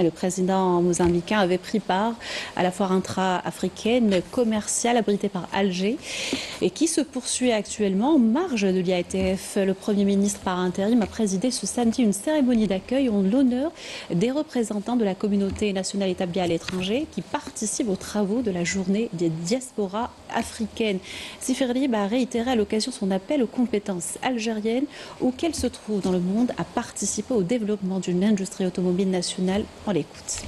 Le président mozambicain avait pris part à la foire intra-africaine commerciale abritée par Alger et qui se poursuit actuellement en marge de l'IATF. Le Premier ministre par intérim a présidé ce samedi une cérémonie d'accueil en l'honneur des représentants de la communauté nationale établie à l'étranger qui participent aux travaux de la journée des diasporas africaines. Siferlib a réitéré à l'occasion son appel aux compétences algériennes où qu'elles se trouvent dans le monde à participer au développement d'une industrie automobile nationale. On l'écoute.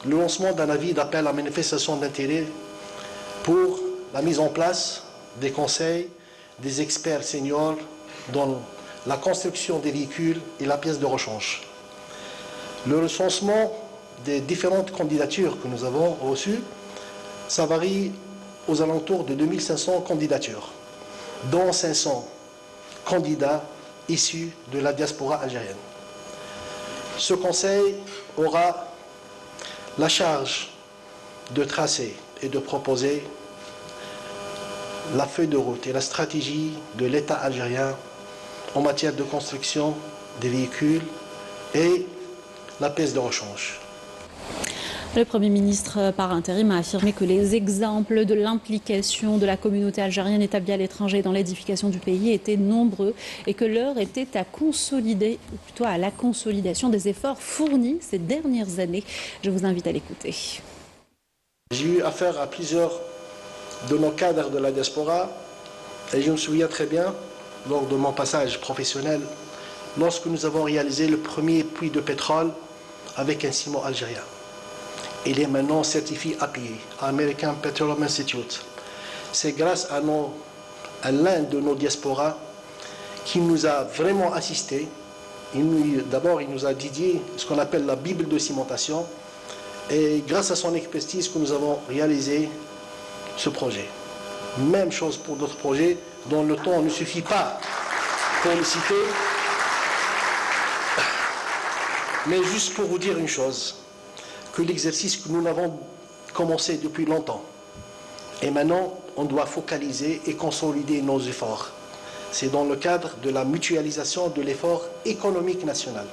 Le lancement d'un avis d'appel à manifestation d'intérêt pour la mise en place des conseils des experts seniors dans la construction des véhicules et la pièce de rechange. Le recensement des différentes candidatures que nous avons reçues, ça varie aux alentours de 2500 candidatures, dont 500 candidats issus de la diaspora algérienne. Ce conseil aura la charge de tracer et de proposer la feuille de route et la stratégie de l'État algérien en matière de construction des véhicules et la pièce de rechange. Le Premier ministre par intérim a affirmé que les exemples de l'implication de la communauté algérienne établie à l'étranger dans l'édification du pays étaient nombreux et que l'heure était à consolider, ou plutôt à la consolidation des efforts fournis ces dernières années. Je vous invite à l'écouter. J'ai eu affaire à plusieurs de nos cadres de la diaspora et je me souviens très bien, lors de mon passage professionnel, lorsque nous avons réalisé le premier puits de pétrole avec un ciment algérien. Il est maintenant certifié API, American Petroleum Institute. C'est grâce à l'un de nos diasporas qui nous a vraiment assistés. D'abord, il nous a dédié ce qu'on appelle la Bible de cimentation. Et grâce à son expertise que nous avons réalisé ce projet. Même chose pour d'autres projets dont le temps ne suffit pas pour le citer. Mais juste pour vous dire une chose, que l'exercice que nous avons commencé depuis longtemps, et maintenant on doit focaliser et consolider nos efforts. C'est dans le cadre de la mutualisation de l'effort économique national.